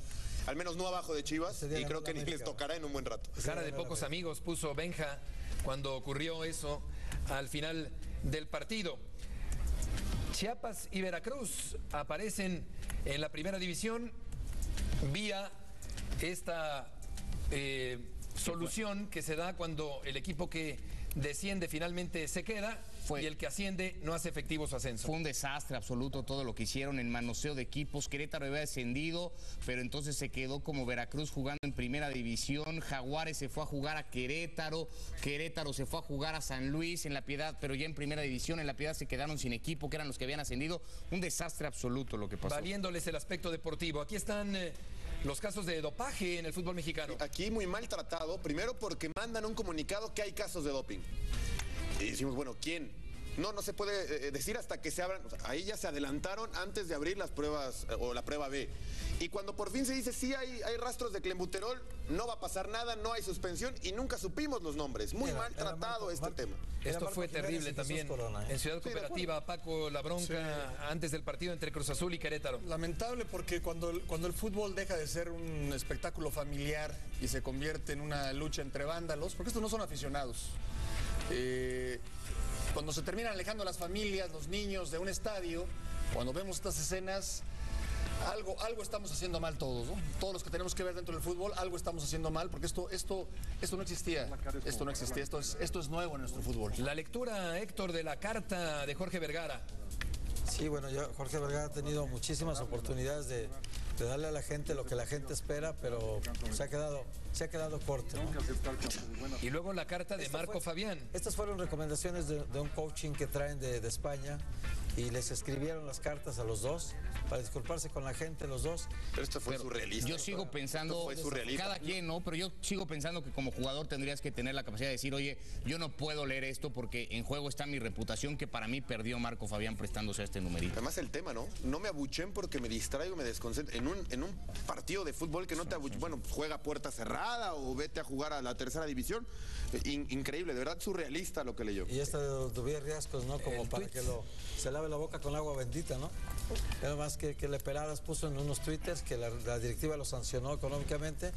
Al menos no abajo de Chivas. Y creo que ni les tocará en un buen rato. Cara de pocos amigos puso Benja cuando ocurrió eso al final del partido. Chiapas y Veracruz aparecen en la primera división vía esta solución que se da cuando el equipo que desciende finalmente se queda y el que asciende no hace efectivo su ascenso. Fue un desastre absoluto todo lo que hicieron en manoseo de equipos. Querétaro había descendido, pero entonces se quedó como Veracruz jugando en primera división. Jaguares se fue a jugar a Querétaro. Querétaro se fue a jugar a San Luis en La Piedad, pero ya en primera división. En La Piedad se quedaron sin equipo, que eran los que habían ascendido. Un desastre absoluto lo que pasó. Valiéndoles el aspecto deportivo. Aquí están los casos de dopaje en el fútbol mexicano. Aquí muy mal tratado, primero porque mandan un comunicado que hay casos de doping. Y decimos, bueno, ¿quién? No se puede decir hasta que se abran. O sea, ahí ya se adelantaron antes de abrir las pruebas o la prueba B. Y cuando por fin se dice sí hay rastros de clenbuterol, no va a pasar nada, no hay suspensión y nunca supimos los nombres. Muy mal tratado este tema. Esto fue terrible también. En Ciudad Cooperativa, Paco, la bronca antes del partido entre Cruz Azul y Querétaro. Lamentable porque cuando el fútbol deja de ser un espectáculo familiar y se convierte en una lucha entre vándalos, porque estos no son aficionados. Cuando se terminan alejando las familias, los niños de un estadio, cuando vemos estas escenas, algo estamos haciendo mal todos, ¿no? Todos los que tenemos que ver dentro del fútbol, algo estamos haciendo mal, porque esto no existía. Esto no existía, esto es nuevo en nuestro fútbol. La lectura, Héctor, de la carta de Jorge Vergara. Sí, bueno, Jorge Vergara ha tenido muchísimas oportunidades de darle a la gente lo que la gente espera, pero se ha quedado corto, ¿no? Y luego la carta de Marco Fabián. Estas fueron recomendaciones de un coaching que traen de España y les escribieron las cartas a los dos para disculparse con la gente, los dos. Pero esto fue surrealista. Yo sigo pensando, cada quien, ¿no? Pero yo sigo pensando que como jugador tendrías que tener la capacidad de decir, oye, yo no puedo leer esto porque en juego está mi reputación, que para mí perdió Marco Fabián prestándose a este numerito. Además el tema, ¿no? No me abuchen porque me distraigo, me desconcentro. En un partido de fútbol que no te abuchen, bueno, juega a puerta cerrada o vete a jugar a la tercera división. Increíble, de verdad surrealista lo que leyó. Y esta de Dubier Riascos, ¿no? Como para que se lave la boca con agua bendita, ¿no? Además que Leperadas puso en unos twitters que la directiva lo sancionó económicamente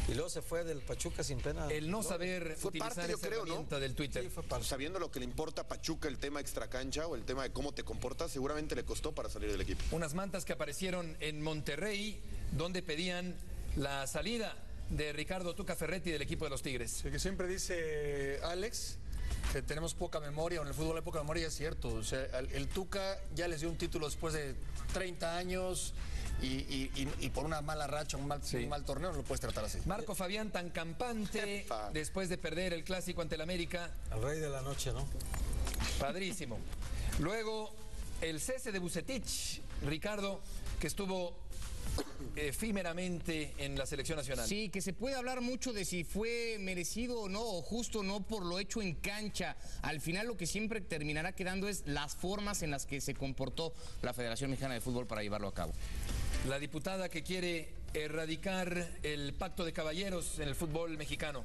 y luego se fue del Pachuca sin pena. El no saber fue utilizar parte, yo esa creo, herramienta, ¿no?, del Twitter. Sí, fue parte. Sabiendo lo que le importa a Pachuca, el tema extracancha o el tema de cómo te comportas, seguramente le costó para salir del equipo. Unas mantas que aparecieron en Monterrey, donde pedían la salida de Ricardo Tuca Ferretti del equipo de los Tigres. Sí, que siempre dice Alex que tenemos poca memoria, o en el fútbol hay poca memoria, es cierto. O sea, el Tuca ya les dio un título después de 30 años y por una mala racha, un mal torneo, no lo puedes tratar así. Marco Fabián tan campante después de perder el clásico ante el América. Al rey de la noche, ¿no? Padrísimo. Luego, el cese de Vucetich, Ricardo, que estuvo efímeramente en la selección nacional. Sí, que se puede hablar mucho de si fue merecido o no, o justo o no por lo hecho en cancha. Al final lo que siempre terminará quedando es las formas en las que se comportó la Federación Mexicana de Fútbol para llevarlo a cabo. La diputada que quiere erradicar el pacto de caballeros en el fútbol mexicano.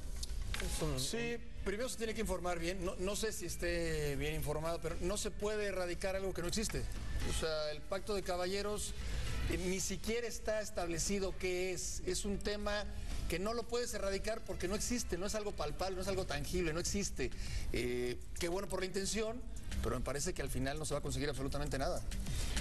Sí, primero se tiene que informar bien. No sé si esté bien informado, pero no se puede erradicar algo que no existe. O sea, el pacto de caballeros ni siquiera está establecido qué es. Es un tema que no lo puedes erradicar porque no existe, no es algo palpable, no es algo tangible, no existe. Qué bueno por la intención, pero me parece que al final no se va a conseguir absolutamente nada.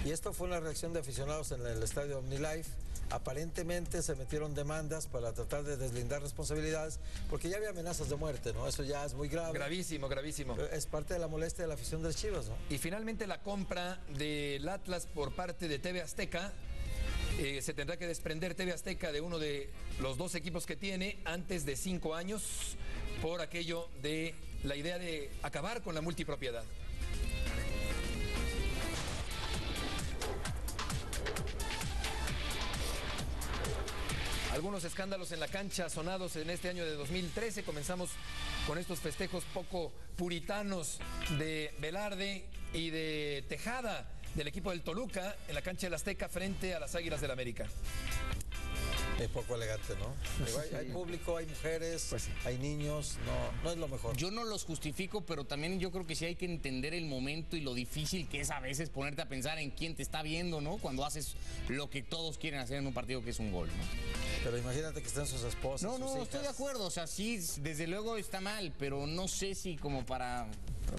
Y esto fue una reacción de aficionados en el estadio OmniLife. Aparentemente se metieron demandas para tratar de deslindar responsabilidades, porque ya había amenazas de muerte, ¿no? Eso ya es muy grave. Gravísimo, gravísimo. Es parte de la molestia de la afición de Chivas, ¿no? Y finalmente la compra del Atlas por parte de TV Azteca. Se tendrá que desprender TV Azteca de uno de los dos equipos que tiene antes de 5 años por aquello de la idea de acabar con la multipropiedad. Algunos escándalos en la cancha sonados en este año de 2013. Comenzamos con estos festejos poco puritanos de Velarde y de Tejada del equipo del Toluca en la cancha del Azteca frente a las Águilas del América. Es poco elegante, ¿no? Hay público, hay mujeres, pues sí, hay niños, no es lo mejor. Yo no los justifico, pero también yo creo que sí hay que entender el momento y lo difícil que es a veces ponerte a pensar en quién te está viendo, ¿no? Cuando haces lo que todos quieren hacer en un partido, que es un gol, ¿no? Pero imagínate que están sus esposas, sus hijas. Estoy de acuerdo, o sea, sí, desde luego está mal, pero no sé si como para...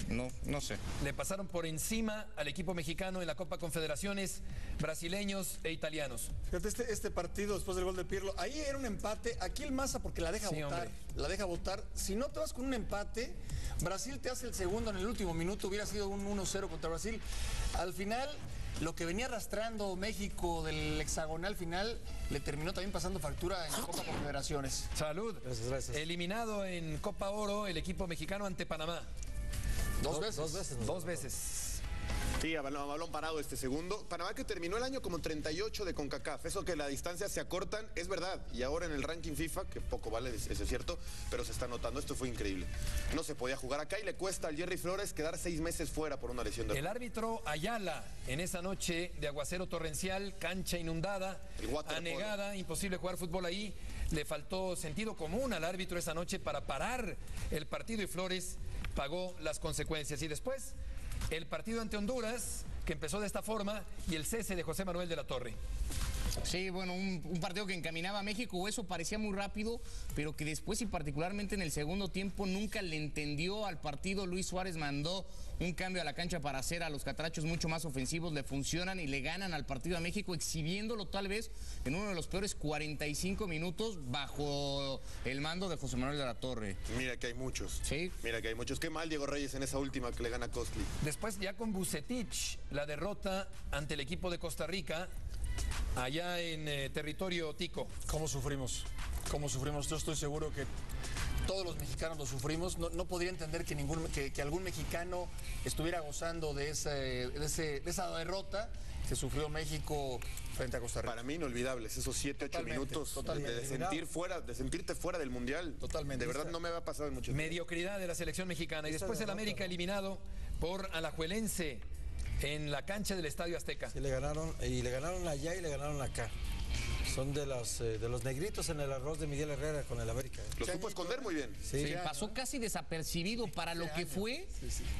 No sé. Le pasaron por encima al equipo mexicano en la Copa Confederaciones, brasileños e italianos. Fíjate, este partido después del gol de Pirlo, ahí era un empate, aquí el Maza porque la deja votar, la deja votar. Si no te vas con un empate, Brasil te hace el segundo en el último minuto, hubiera sido un 1-0 contra Brasil. Al final, lo que venía arrastrando México del hexagonal final, le terminó también pasando factura en Copa Confederaciones. Salud. Gracias, gracias. Eliminado en Copa Oro el equipo mexicano ante Panamá. Dos veces. Dos veces. Sí, a balón parado este segundo. Panamá que terminó el año como 38 de CONCACAF. Eso que las distancias se acortan, es verdad. Y ahora en el ranking FIFA, que poco vale, eso es cierto, pero se está notando. Esto fue increíble. No se podía jugar acá y le cuesta al Jerry Flores quedar 6 meses fuera por una lesión de... El árbitro Ayala, en esa noche de aguacero torrencial, cancha inundada, anegada, imposible jugar fútbol ahí. Le faltó sentido común al árbitro esa noche para parar el partido y Flores pagó las consecuencias. Y después, el partido ante Honduras, que empezó de esta forma, y el cese de José Manuel de la Torre. Sí, bueno, un partido que encaminaba a México, eso parecía muy rápido, pero que después y particularmente en el segundo tiempo nunca le entendió al partido. Luis Suárez mandó un cambio a la cancha para hacer a los catrachos mucho más ofensivos, le funcionan y le ganan al partido a México, exhibiéndolo tal vez en uno de los peores 45 minutos bajo el mando de José Manuel de la Torre. Mira que hay muchos. Sí. Mira que hay muchos. Qué mal Diego Reyes en esa última que le gana a Costly. Después ya con Vucetich, la derrota ante el equipo de Costa Rica, allá en territorio tico. ¿Cómo sufrimos? ¿Cómo sufrimos? Yo estoy seguro que todos los mexicanos lo sufrimos. No podría entender que algún mexicano estuviera gozando de esa derrota que sufrió México frente a Costa Rica. Para mí inolvidables esos 7-8 minutos de sentirte fuera del Mundial. Totalmente. De verdad no me va a pasar en mucho tiempo. Mediocridad de la selección mexicana. Y después el América eliminado por Alajuelense en la cancha del Estadio Azteca. Sí, le ganaron allá y le ganaron acá. Son de los negritos en el arroz de Miguel Herrera con el América. Lo supo esconder muy bien. Sí, pasó casi desapercibido para lo que fue,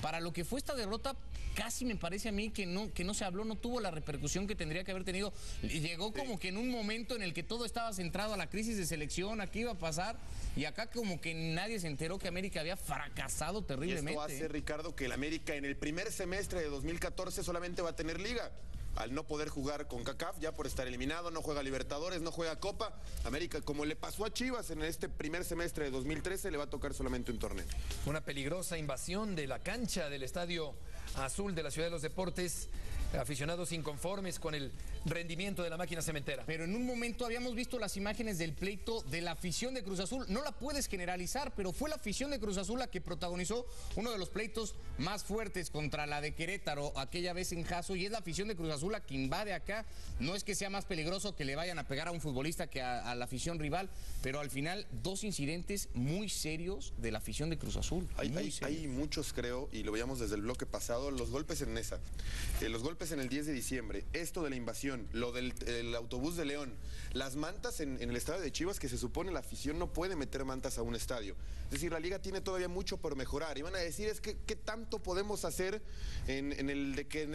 para lo que fue esta derrota. Casi me parece a mí que no se habló, no tuvo la repercusión que tendría que haber tenido. Llegó como que en un momento en el que todo estaba centrado a la crisis de selección, a qué iba a pasar, y acá como que nadie se enteró que América había fracasado terriblemente. Y esto hace, Ricardo, que el América en el primer semestre de 2014 solamente va a tener liga. Al no poder jugar con CONCACAF, ya por estar eliminado, no juega Libertadores, no juega Copa. América, como le pasó a Chivas en este primer semestre de 2013, le va a tocar solamente un torneo. Una peligrosa invasión de la cancha del Estadio Azul de la Ciudad de los Deportes. Aficionados inconformes con el rendimiento de la máquina cementera. Pero en un momento habíamos visto las imágenes del pleito de la afición de Cruz Azul. No la puedes generalizar, pero fue la afición de Cruz Azul la que protagonizó uno de los pleitos más fuertes contra la de Querétaro aquella vez en Jaso, y es la afición de Cruz Azul la que invade acá. No es que sea más peligroso que le vayan a pegar a un futbolista que a la afición rival, pero al final dos incidentes muy serios de la afición de Cruz Azul. Hay muchos, creo, y lo veíamos desde el bloque pasado, los golpes en Nesa, los golpes en el 10 de diciembre, esto de la invasión, lo del autobús de León, las mantas en el estadio de Chivas, que se supone la afición no puede meter mantas a un estadio. Es decir, la liga tiene todavía mucho por mejorar. Y van a decir, es que ¿qué tanto podemos hacer en el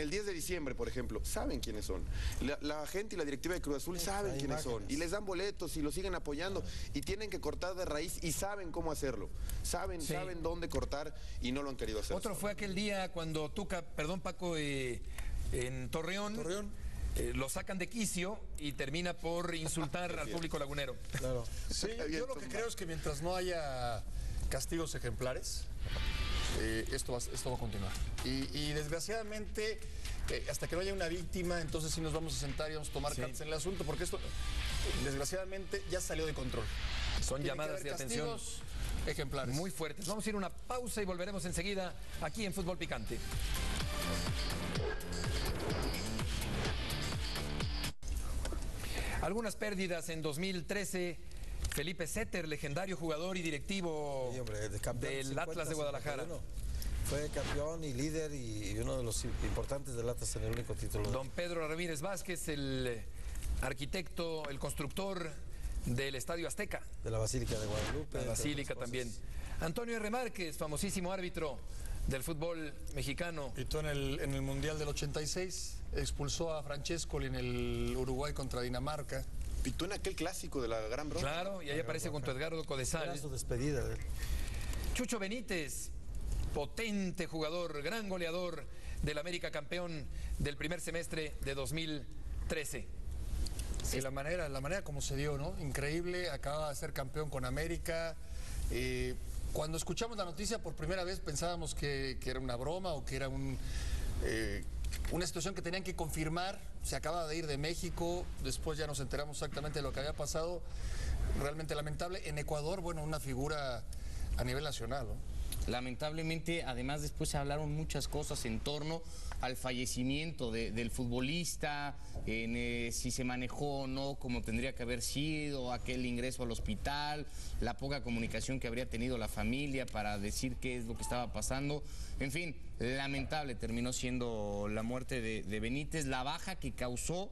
10 de diciembre, por ejemplo? Saben quiénes son. La gente y la directiva de Cruz Azul saben quiénes son. Y les dan boletos y los siguen apoyando. Y tienen que cortar de raíz y saben cómo hacerlo. Saben dónde cortar y no lo han querido hacer. Otro fue aquel día cuando Paco, en Torreón. Lo sacan de quicio y termina por insultar al público lagunero. Claro. Sí, yo lo que creo es que mientras no haya castigos ejemplares, esto va a continuar. Y desgraciadamente, hasta que no haya una víctima, entonces sí nos vamos a sentar y vamos a tomar cartas en el asunto, porque esto, desgraciadamente, ya salió de control. Son llamadas de atención ejemplares. Muy fuertes. Vamos a ir a una pausa y volveremos enseguida aquí en Fútbol Picante. Algunas pérdidas en 2013. Felipe Setter, legendario jugador y directivo del Atlas de Guadalajara. Fue campeón y líder y uno de los importantes del Atlas en el único título. Don Pedro Ramírez Vázquez, el arquitecto, el constructor del Estadio Azteca. De la Basílica de Guadalupe. La Basílica también. Antonio R. Márquez, famosísimo árbitro del fútbol mexicano. Pitó en el Mundial del 86, expulsó a Francescoli en el Uruguay contra Dinamarca. Pitó en aquel clásico de la Gran Bronca. Claro, y ahí aparece junto a Edgardo Codesal. Era su despedida de él. Chucho Benítez, potente jugador, gran goleador del América, campeón del primer semestre de 2013. Sí, la manera como se dio, ¿no? Increíble, acaba de ser campeón con América. Cuando escuchamos la noticia por primera vez pensábamos que era una broma o que era una situación que tenían que confirmar. Se acaba de ir de México, después ya nos enteramos exactamente de lo que había pasado. Realmente lamentable. En Ecuador, bueno, una figura a nivel nacional, ¿no? Lamentablemente, además después se hablaron muchas cosas en torno al fallecimiento del futbolista, en si se manejó o no como tendría que haber sido, aquel ingreso al hospital, la poca comunicación que habría tenido la familia para decir qué es lo que estaba pasando. En fin, lamentable terminó siendo la muerte de Benítez, la baja que causó.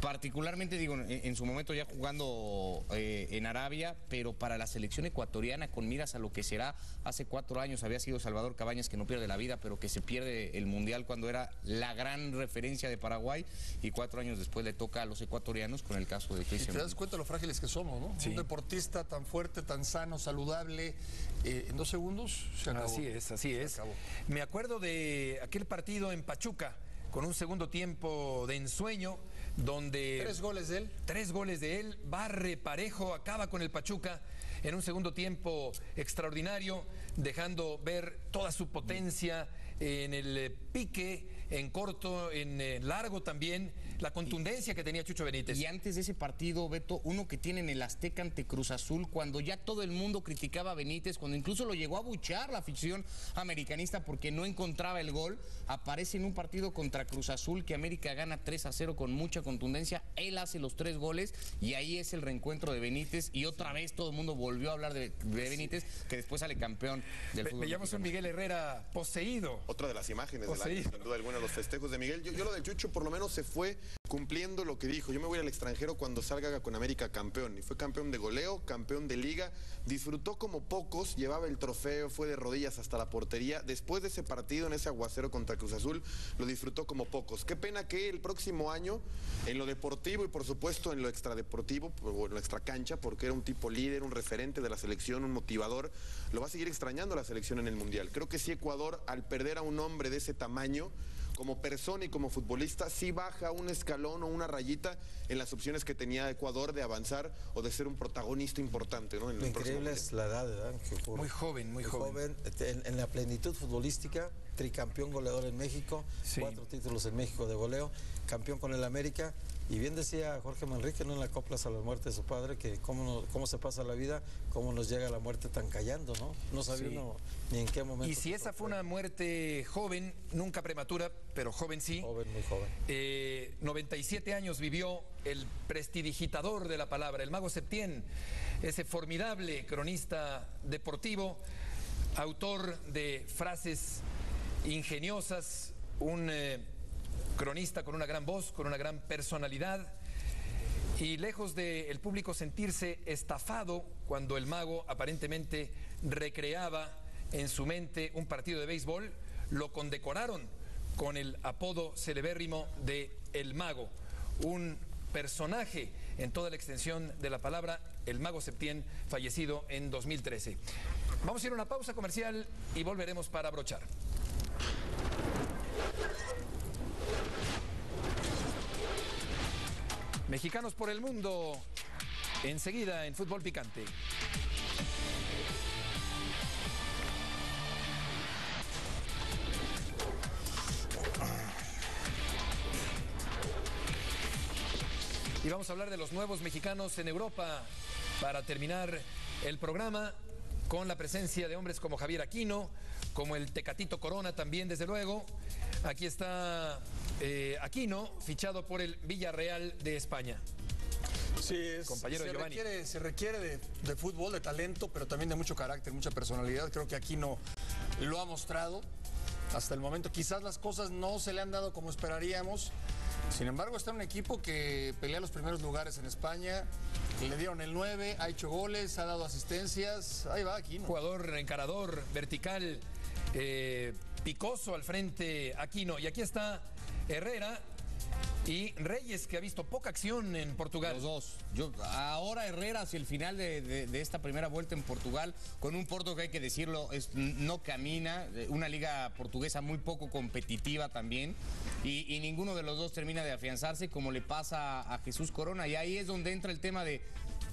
Particularmente, digo, en su momento ya jugando en Arabia, pero para la selección ecuatoriana, con miras a lo que será, hace 4 años había sido Salvador Cabañas, que no pierde la vida, pero que se pierde el Mundial cuando era la gran referencia de Paraguay, y 4 años después le toca a los ecuatorianos con el caso de Cristian. Y te das cuenta de lo frágiles que somos, ¿no? Sí. Un deportista tan fuerte, tan sano, saludable, en 2 segundos se acabó. Así es. Me acuerdo de aquel partido en Pachuca, con un segundo tiempo de ensueño, donde 3 goles de él. 3 goles de él, barre parejo, acaba con el Pachuca en un segundo tiempo extraordinario, dejando ver toda su potencia en el pique, en corto, en largo también. la contundencia que tenía Chucho Benítez. Y antes de ese partido, Beto, uno que tiene en el Azteca ante Cruz Azul, cuando ya todo el mundo criticaba a Benítez, cuando incluso lo llegó a abuchear la afición americanista porque no encontraba el gol, aparece en un partido contra Cruz Azul que América gana 3-0 con mucha contundencia, él hace los 3 goles y ahí es el reencuentro de Benítez y otra vez todo el mundo volvió a hablar de Benítez, que después sale campeón del fútbol. Veíamos un Miguel Herrera poseído. Otra de las imágenes del año, sin duda alguna, los festejos de Miguel. Yo lo de Chucho por lo menos se fue cumpliendo lo que dijo. Yo me voy al extranjero cuando salga con América campeón. Y fue campeón de goleo, campeón de liga. Disfrutó como pocos, llevaba el trofeo, fue de rodillas hasta la portería. Después de ese partido, en ese aguacero contra Cruz Azul, lo disfrutó como pocos. Qué pena que el próximo año, en lo deportivo y por supuesto en lo extradeportivo, o en lo extracancha, porque era un tipo líder, un referente de la selección, un motivador, lo va a seguir extrañando la selección en el Mundial. Creo que sí, Ecuador, al perder a un hombre de ese tamaño, como persona y como futbolista, sí baja un escalón o una rayita en las opciones que tenía Ecuador de avanzar o de ser un protagonista importante, ¿no? Lo increíble es la edad, ¿verdad? Muy joven, muy joven. En la plenitud futbolística, tricampeón goleador en México, 4 títulos en México de goleo, campeón con el América. Y bien decía Jorge Manrique, ¿no?, en la Coplas a la muerte de su padre, que cómo se pasa la vida, cómo nos llega la muerte tan callando, ¿no? No sabía uno ni en qué momento. Y si esa fue una muerte joven, nunca prematura, pero joven sí. Joven, muy joven. 97 años vivió el prestidigitador de la palabra, el Mago Septién, ese formidable cronista deportivo, autor de frases ingeniosas, un cronista con una gran voz, con una gran personalidad, y lejos de el público sentirse estafado cuando el Mago aparentemente recreaba en su mente un partido de béisbol, lo condecoraron con el apodo celebérrimo de El Mago, un personaje en toda la extensión de la palabra, el Mago Septién, fallecido en 2013. Vamos a ir a una pausa comercial y volveremos para brochar. Mexicanos por el mundo, enseguida en Fútbol Picante. Y vamos a hablar de los nuevos mexicanos en Europa para terminar el programa con la presencia de hombres como Javier Aquino, como el Tecatito Corona también, desde luego. Aquí está Aquino, fichado por el Villarreal de España. Sí, compañero Giovanni. Se requiere de fútbol, de talento, pero también de mucho carácter, mucha personalidad. Creo que Aquino lo ha mostrado hasta el momento. Quizás las cosas no se le han dado como esperaríamos. Sin embargo, está un equipo que pelea los primeros lugares en España. Le dieron el 9, ha hecho goles, ha dado asistencias. Ahí va Aquino. Jugador encarador, vertical, picoso al frente Aquino. Y aquí está Herrera y Reyes, que ha visto poca acción en Portugal. Los dos. Ahora Herrera hacia el final de esta primera vuelta en Portugal, con un Porto que hay que decirlo, no camina, una liga portuguesa muy poco competitiva también, y ninguno de los dos termina de afianzarse, como le pasa a Jesús Corona, y ahí es donde entra el tema de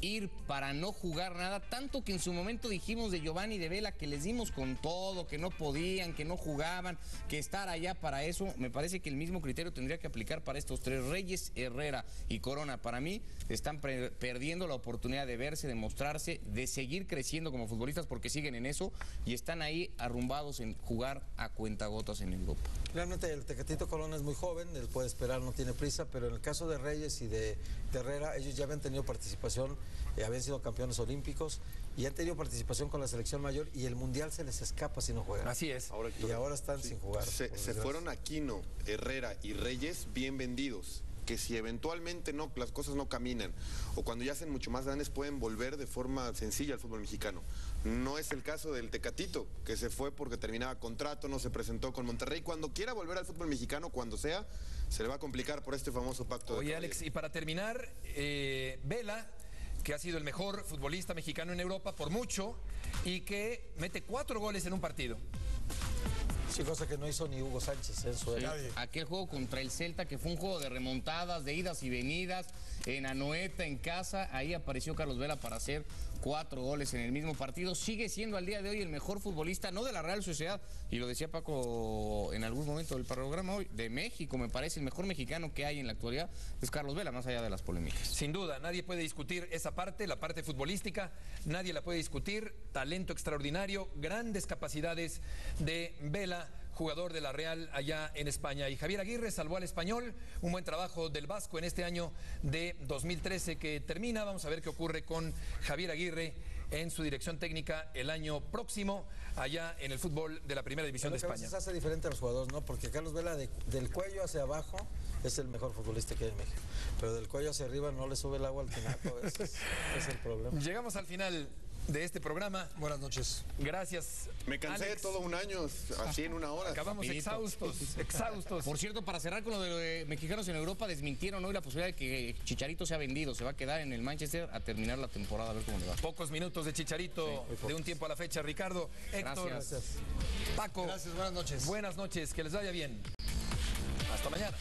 ir para no jugar nada, tanto que en su momento dijimos de Giovanni y de Vela que les dimos con todo, que no podían, que no jugaban, que estar allá para eso. Me parece que el mismo criterio tendría que aplicar para estos tres, Reyes, Herrera y Corona. Para mí están perdiendo la oportunidad de verse, de mostrarse, de seguir creciendo como futbolistas, porque siguen en eso y están ahí arrumbados en jugar a cuentagotas en Europa. Realmente el Tecatito Corona es muy joven, él puede esperar, no tiene prisa, pero en el caso de Reyes y de Herrera, ellos ya habían tenido participación, habían sido campeones olímpicos y han tenido participación con la selección mayor, y el mundial se les escapa si no juegan. Así es. Ahora están sin jugar. Se fueron Aquino, Herrera y Reyes bien vendidos, que si eventualmente las cosas no caminan o cuando ya hacen mucho más grandes pueden volver de forma sencilla al fútbol mexicano. No es el caso del Tecatito, que se fue porque terminaba contrato, no se presentó con Monterrey. Cuando quiera volver al fútbol mexicano, cuando sea, se le va a complicar por este famoso pacto. Oye, Alex, y para terminar, Vela, que ha sido el mejor futbolista mexicano en Europa por mucho y que mete 4 goles en un partido. Sí, cosa que no hizo ni Hugo Sánchez en su era. Aquel juego contra el Celta, que fue un juego de remontadas, de idas y venidas, en Anoeta, en casa, ahí apareció Carlos Vela para hacer 4 goles en el mismo partido. Sigue siendo al día de hoy el mejor futbolista, no de la Real Sociedad, y lo decía Paco en algún momento del programa hoy, de México, me parece, el mejor mexicano que hay en la actualidad es Carlos Vela, más allá de las polémicas. Sin duda, nadie puede discutir esa parte, la parte futbolística, nadie la puede discutir, talento extraordinario, grandes capacidades de Vela, jugador de la Real allá en España. Y Javier Aguirre salvó al Español, un buen trabajo del Vasco en este año de 2013 que termina. Vamos a ver qué ocurre con Javier Aguirre en su dirección técnica el año próximo allá en el fútbol de la Primera División de España. A veces hace diferente a los jugadores, ¿no? Porque Carlos Vela del cuello hacia abajo es el mejor futbolista que hay en México, pero del cuello hacia arriba no le sube el agua al tinaco, ese es el problema. Llegamos al final de este programa. Buenas noches. Gracias. Me cansé Alex. todo un año, así en una hora. Acabamos exhaustos. Por cierto, para cerrar con lo de mexicanos en Europa, desmintieron hoy la posibilidad de que Chicharito sea vendido. Se va a quedar en el Manchester a terminar la temporada, a ver cómo le va. Pocos minutos de Chicharito de un tiempo a la fecha. Ricardo, Héctor, Gracias. Paco. Gracias, buenas noches. Buenas noches, que les vaya bien. Hasta mañana.